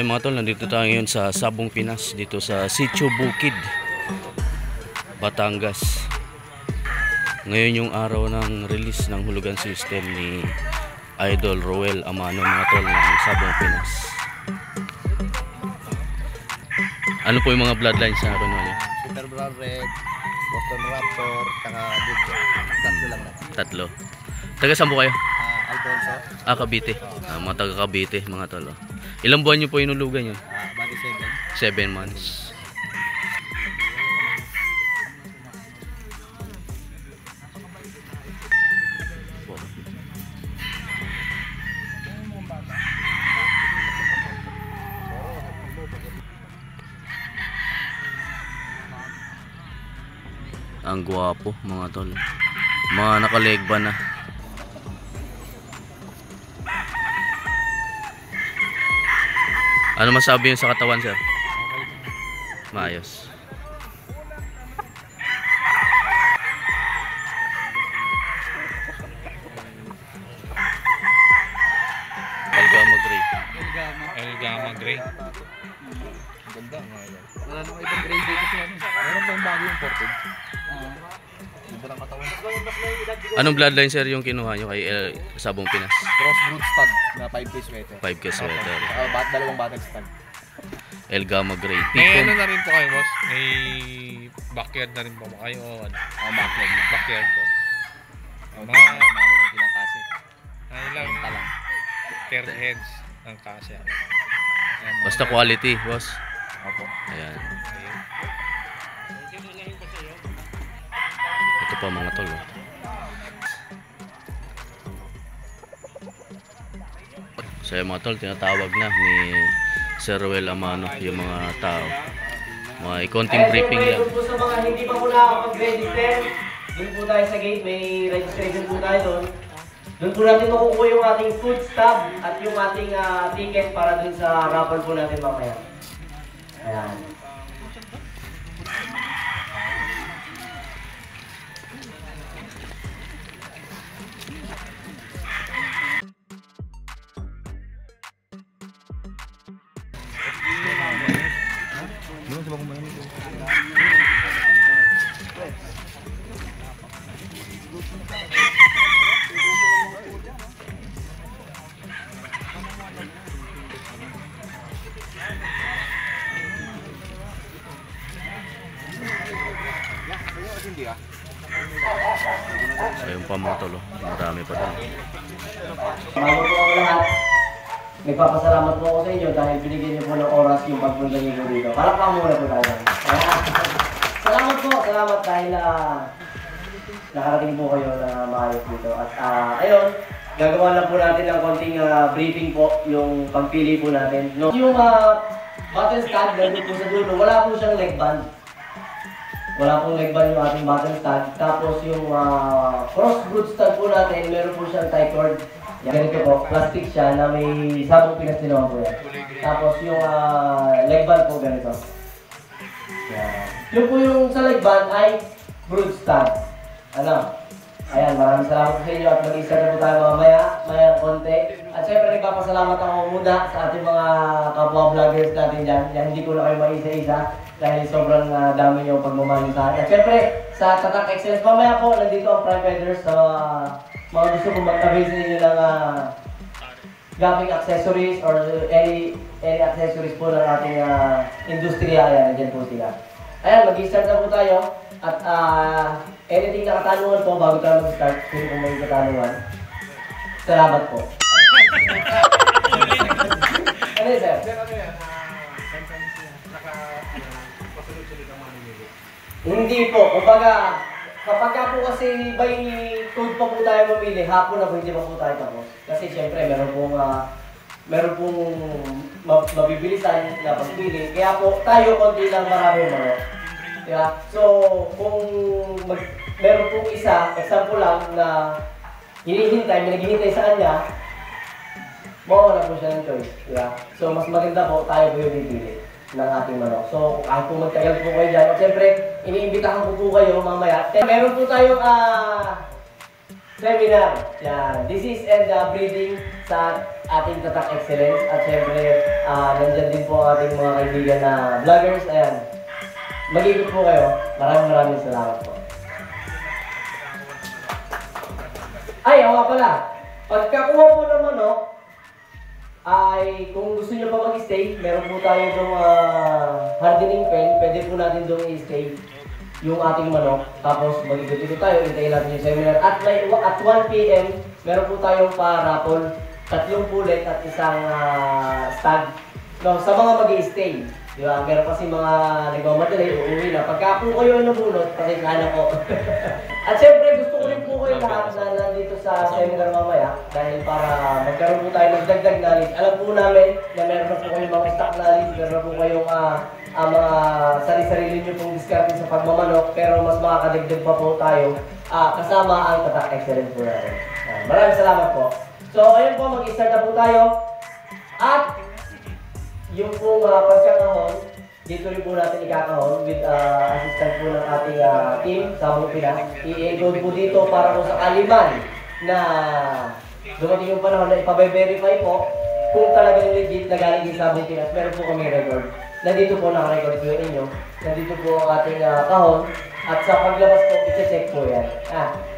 Ayun mga tol, nandito tayo ngayon sa Sabong Pinas, dito sa Sitio Bukid, Batangas. Ngayon yung araw ng release ng hulugan system ni Idol Roel Amano mga tol ng Sabong Pinas. Ano po yung mga bloodlines na naroon niya? Super Brown Red, Boston Raptor, saka Dito. Tatlo lang na. Tatlo. Taga saan po kayo? Alfonso. Cavite. Mga taga Cavite mga tol. Ilang buwan nyo po inulugan yun? Body 7 months. Ang gwapo mga tol. Mga nakalegba na. Ano masabi yun sa katawan, sir? Maayos. Elgama Gray. Elgama Gray. Ganda nga yan. Wala nang ibang grade dito siya. Meron ba yung bago yung ported? Ganda ng katawan. Anong bloodline, sir, yung kinuha nyo kay Sabong Pinas? Crossbrood stud na 5K sweater. 5K sweater. Dalawang battle stud. Elgama Gray. May ano na rin po kayo, boss? May backyard na rin po ba kayo? Backyard na. Backyard po. Ilang kasi. Ilang Talang. 30 heads ang kasya. Basta quality, boss. Opo. Ayan. Ito pa mga tol. So yung mga tol, tinatawag na ni Sir Roel Amano yung mga tao. Mga konting briefing lang. Po sa mga hindi pa po nakakapag-register, doon po tayo sa gate, may registration po tayo doon. Doon po natin makukuha yung ating food stub at yung ating ticket para doon sa raffle po natin mamaya. Ayan. Ayun pa mga tol, marami pa doon. Bago po ang lahat, nagpapasalamat po ako sa inyo dahil binigyan niyo po ng oras yung pagpunta niyo dito. Palakpakan muna po tayo. Salamat po, salamat dahil nakarating po kayo na maayos dito. At ayun, gagawa na po natin ng konting briefing po, yung pagpili po natin. No? Yung battle stand, nandun po sa dulo, wala po siyang leg band. Wala pong leg band yung ating battle stand. Tapos yung crossbrood stand po natin, meron po siyang tie cord. Ganito po, plastic siya na may Sabong Pinas din naman po yan. Tapos yung leg band po ganito. Yan. Yung po yung sa leg band ay brood stand. Ano? Ayan, maraming salamat sa inyo at mag-isa na po tayo maya konti. At syempre nagpapasalamat ako muna sa ating mga kapwa vloggers natin dyan. Yan, hindi ko na kayo maisa-isa dahil sobrang dami nyo pagmamahal sa akin. At syempre sa Tatak Excellence, mamaya po nandito ang Prime Feathers sa mga gusto kong magtabil sa inyo ng gaming accessories or any accessories po ng ating industriya. Ayan, nandiyan po sila. Ayan, mag-start na po tayo. At anything na katanungan po bago tayo mag-start, kung may katanungan. Salamat po. Ano yun, sir? Hindi po. Kumbaga, kapag po kasi by code pa po tayo mamili, hapon na po hindi pa po tayo tapos. Kasi syempre, meron pong mabibilisan na pagpili. Kaya po, tayo konti lang marami mo. Diba? So, kung meron pong isa, example lang na hinihintay, may naghihintay sa kanya, mawawala po siya ng choice. Diba? So, mas maganda po tayo po yung bibili ng ating manok. So, kahit po magtagal po kayo dyan, at syempre, iniimbitahan ko po kayo mamaya. Meron po tayong seminar. Yan. Disease and breeding sa ating Tatak Excellence. At syempre, nandyan din po ang ating mga kaibigan na vloggers. Ayan. Mag-ikot po kayo. Maraming salamat po. Ay, nga pala. Pagkakuha po ng manok, ay kung gusto nyo pa mag-stay, meron po tayo itong hardening pen. Pwede po natin doon i-stay yung ating manok. Tapos mag-ikot-ikot tayo, hintayin natin yung seminar. At 1 PM, meron po tayong pa-raffle, 3 pulet at isang stag. No, sa mga mag-i-stay. Di ba? Meron kasi mga nagmamadali, uuwi na. Pagka po kayo nabunot, pasensyahan ako. At syempre, gusto ko rin po kayo lahat na nandito sa seminar mamaya. Dahil para magkaroon po tayo ng dagdag knowledge. Alam po namin na meron na po kayong mga stock knowledge, meron na po kayong mga sarili-sarili nyo pong diskarte sa pagmamanok. Pero mas makakadagdag pa po tayo kasama ang Tatak Excellence po natin. Maraming salamat po. So, ayun po, mag-start na po tayo. At yung pong pagkakahon, dito rin po natin ikakahon with assistant po ng ating team, Sabong Pinas. I-encode po dito para kung sakali man na dumating yung panahon na ipabe-verify po kung talagang legit na galing yung Sabong Pinas. Meron po kami record. Nandito po naka-record po yung inyo. Nandito po ang ating kahon. At sa paglabas po, i-check po yan.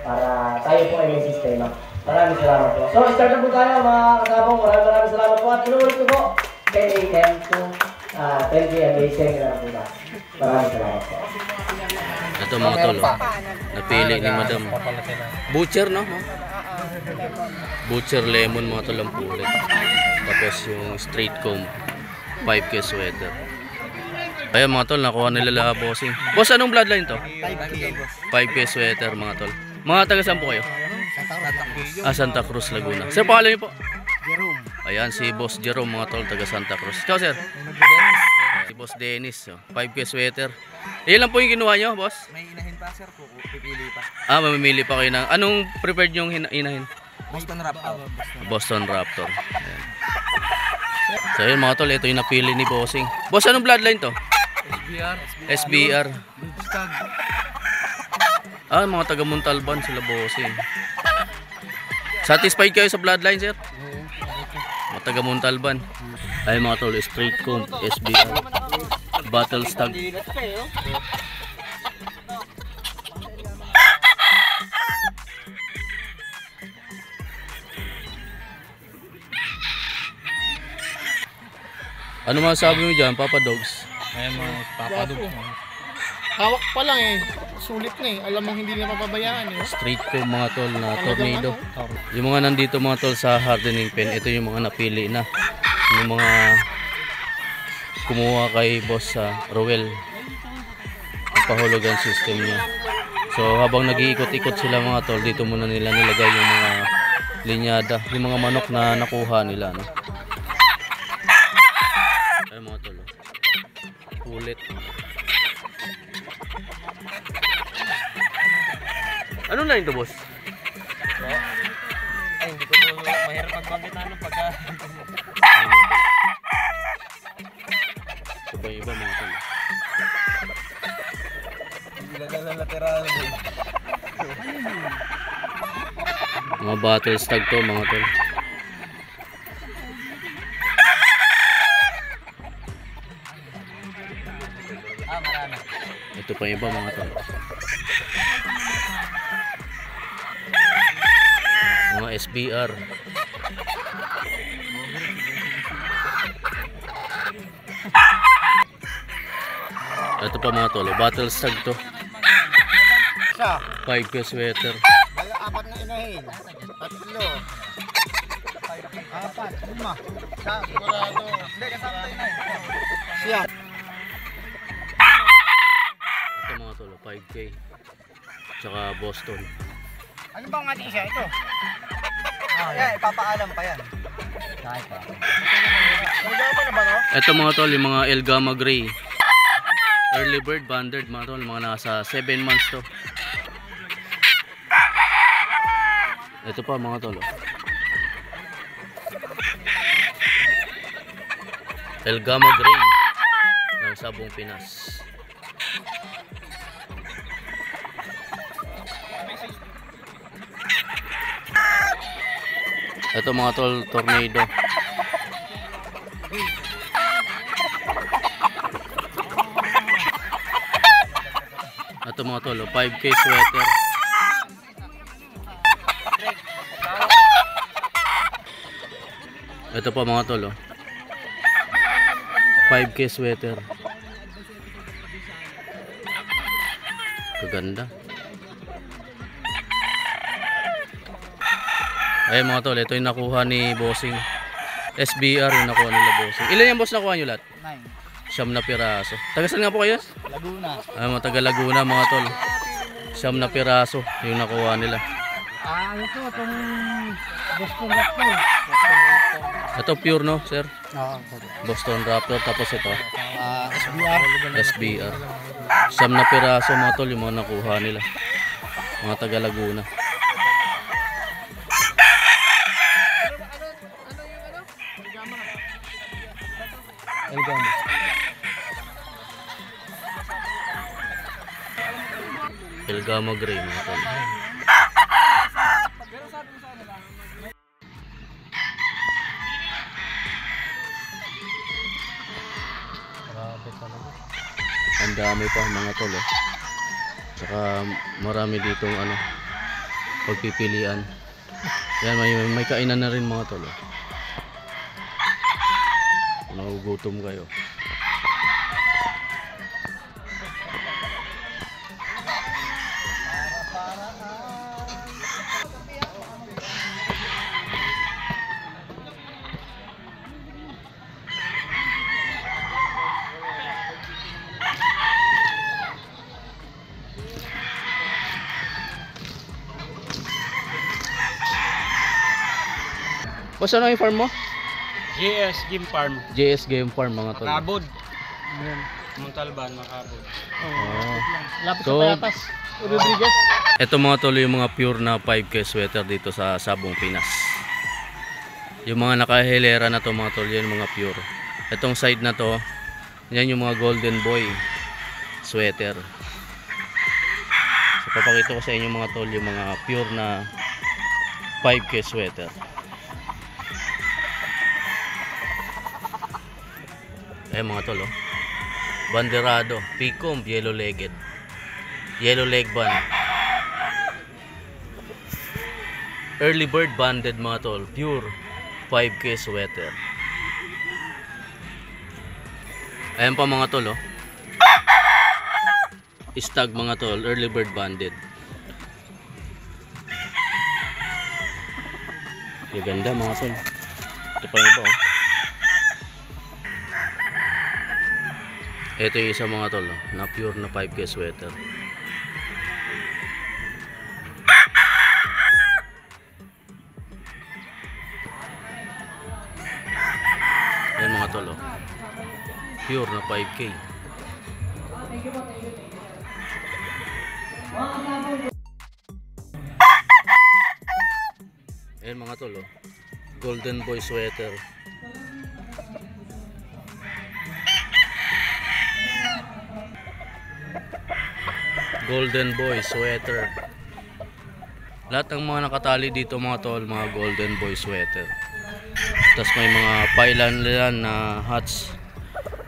Para tayo po ay may sistema. Maraming salamat po. So, start na po tayo mga kasabong. Maraming salamat po. At inuulit ko po. 10 a.m. to 10 p.m. may seminar po na. Maraming salamat po. Ito mga tol, napili ni Madam. Butcher, no? Butcher lemon mga tol ang pulit. Tapos yung straight comb, 5K sweater. Ayan mga tol, nakuha nila bossing. Boss, anong bloodline to? 5K sweater mga tol. Mga taga saan po kayo? Santa Cruz, Laguna. Sir, pangalan niyo po? Jerome. Ayan, si Boss Jerome mga tol, taga Santa Cruz. Ikaw, sir? Si Boss Dennis, 5K sweater. Ilan po yung kinuha nyo, boss? May inahin pa sir po, pipili pa. Mamimili pa kayo ng... Anong prepared yung inahin? Boston Raptor. Boston Raptor. Ayan. So yun mga tol, ito yung napili ni Bossing. Boss, anong bloodline to? SBR. Mga taga Montalban sila, Bossing. Satisfied kayo sa bloodline, sir? Mga taga Montalban. Ay mga tol, straight comb, SBR. Battle stag. Ano masasabi mo dyan, Papa Dogs? Ayan mga papadog. Hawak pa lang eh. Sulit na eh. Alam mong hindi na mapabayaan eh. Straight comb mga tol na tornado. Yung mga nandito mga tol sa hardening pen, ito yung mga napili na. Yung mga kumuha kay Boss Rowell. Ang pahulugan system niya. So habang nag-iikot-ikot sila mga tol, dito muna nila nilagay yung mga linyada, yung mga manok na nakuha nila, no? Ay mga tol, ulit. Ano na ito, boss? Ay, hindi ko po mahirap magbagitan ng pagka... Ito ba yung iba mga tol? Ilagay lateral. Mga battle stag to mga tol. Marami. Ito pa yung iba mga tol. Mga SBR. Ito pa mga tol, battle stag to. 5K sweater. Apat na inahin. 3. 4, 5. Sigurado. Hindi, kasama tayo na. Siya. Ito mga tol, 5K. Tsaka Boston. Ano bang ating siya? Ito. Ipapaalam pa yan. Kahit pa. Nagama na ba no? Ito mga tol, yung mga El Gamma Gray. Early bird banded mga tol, mga nasa 7 months to. Ito pa mga tol. El Gamma Gray ng Sabong Pinas. Ito mga tol, tornado. Ito mga tol, 5K sweater. Ito pa mga tol, 5K sweater. Kaganda. Ay mga tol, ito yung nakuha ni Bossing. SBR yung nakuha nila Bossing. Ilan yung boss nakuha nyo lahat? 9. Siyam na piraso. Taga saan nga po kayo? Laguna. Mga taga Laguna mga tol. Siyam na piraso yung nakuha nila. Ito itong Boston Raptor. Ito pure no sir? Oo. Boston Raptor. Tapos ito SBR. SBR. Siyam na piraso mga tol yung mga nakuha nila. Mga taga Laguna. Elgama. Elgama gray mga tol. Ang dami pa mga tol Saka marami ditong pagpipilian. Yan may kainan na rin mga tol Nagugutom kayo. Boss, ano yung farm mo? JS Game Farm. JS Game Farm mga tol. Makabod. Montalban, Makabod. Lapit So, sa Payatas. Rodriguez. Ito mga tol yung mga pure na 5K sweater dito sa Sabong, Pinas. Yung mga nakahilera na to mga tol, yan yung mga pure. Itong side na to, yan yung mga Golden Boy sweater. So papakita ko sa inyo mga tol yung mga pure na 5K sweater. Mga tol Banderado, Picom, yellow legged, yellow leg band, early bird banded mga tol, pure 5K sweater. Ayan pa mga tol Stag mga tol, early bird banded. Ganda mga tol. Ito pa iba Ito yung isa mga tol na pure na 5K sweater. Yan mga tol pure na 5K. Yan mga tol Golden Boy sweater. Golden Boy sweater. Lahat ng mga nakatali dito mga tol, mga Golden Boy sweater. Tapos may mga pailan na hats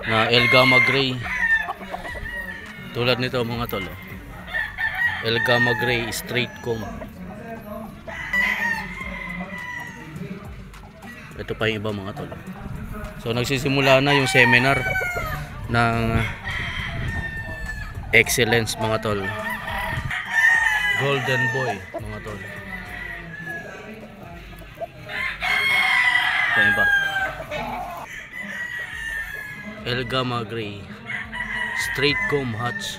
na Elgama gray. Tulad nito mga tol Elgama gray straight comb. Ito pa yung iba mga tol. So nagsisimula na yung seminar ng excellence mga tol. Golden Boy mga tol. Ito iba Elgama gray straight comb hats.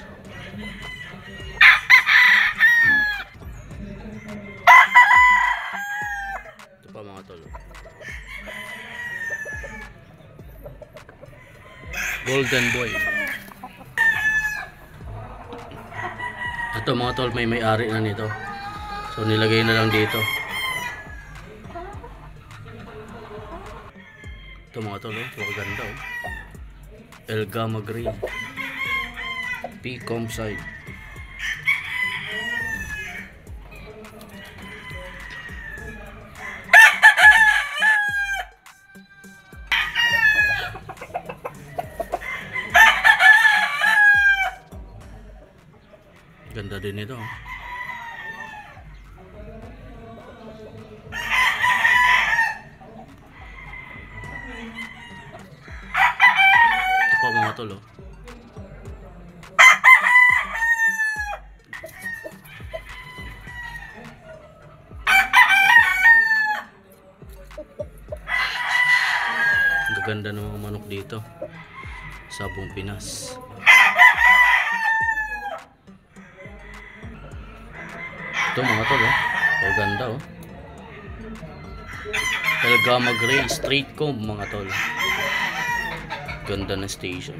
Ito pa mga tol Golden Boy. Ito mga tol may may-ari na nito. So nilagay na lang dito. Ito mga tol maganda Elgama gray Picom side. Ganda din ito. Ito po mga tol, oh. Ang gaganda ng mga manok dito. Sabong Pinas. Ito mga tol, oh. Ang ganda, oh. Elgama Gray straight comb mga tol. Ganda na station.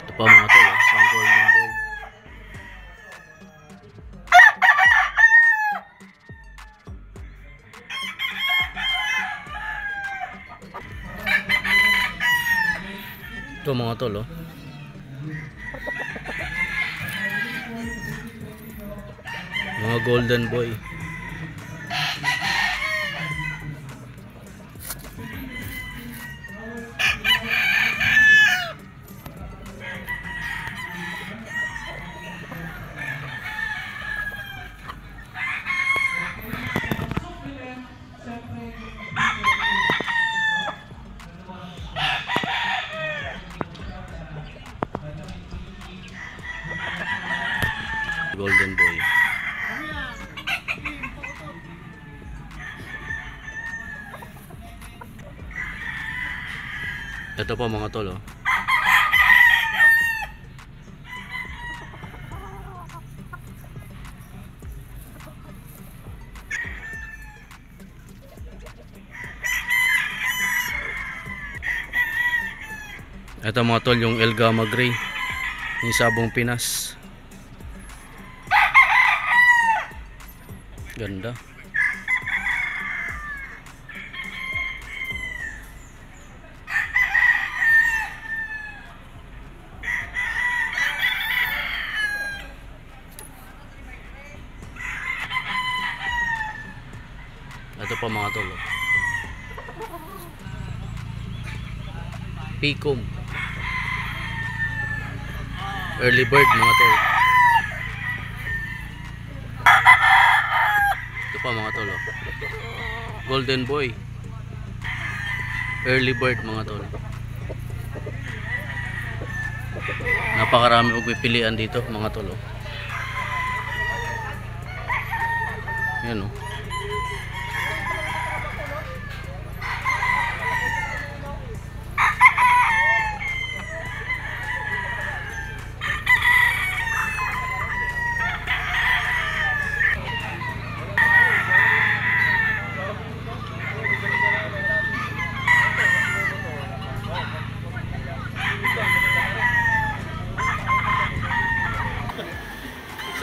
Ito pa mga tol, isang golden boy. Ito mga tol, oh. Mga golden boy. Golden boy. Ito po mga tol, oh. Ito mga tol, yung Elgama Gray, yung Sabong Pinas. Ganda. Ito pa mga tol, oh. Picom. Early bird mga tol. Ito pa mga tol, oh. Golden boy. Early bird mga tol. Napakarami pipilian dito mga tol, oh. Yan, oh.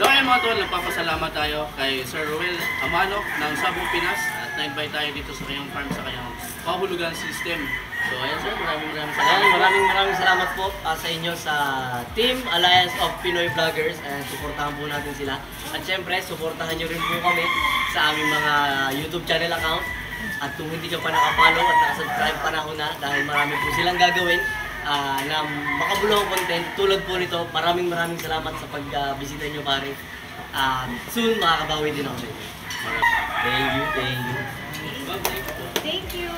So ayun mga tol, nagpapasalamat tayo kay Sir Ruel Amanok ng Sabong Pinas at na-invite tayo dito sa kanyang farm, sa kanyang pahulugan system. So ayun sir, maraming salamat. Maraming salamat po sa inyo sa Team Alliance of Pinoy Vloggers, and suportahan po natin sila. At syempre, suportahan nyo rin po kami sa aming mga YouTube channel account. At kung hindi nyo pa nakapollow at nakasubscribe pa na ako na, dahil marami po silang gagawin na makabulong content tulad po nito. Maraming salamat sa pagbisita nyo pare. Soon makakabawi din ako sa inyo. Thank you. Thank you.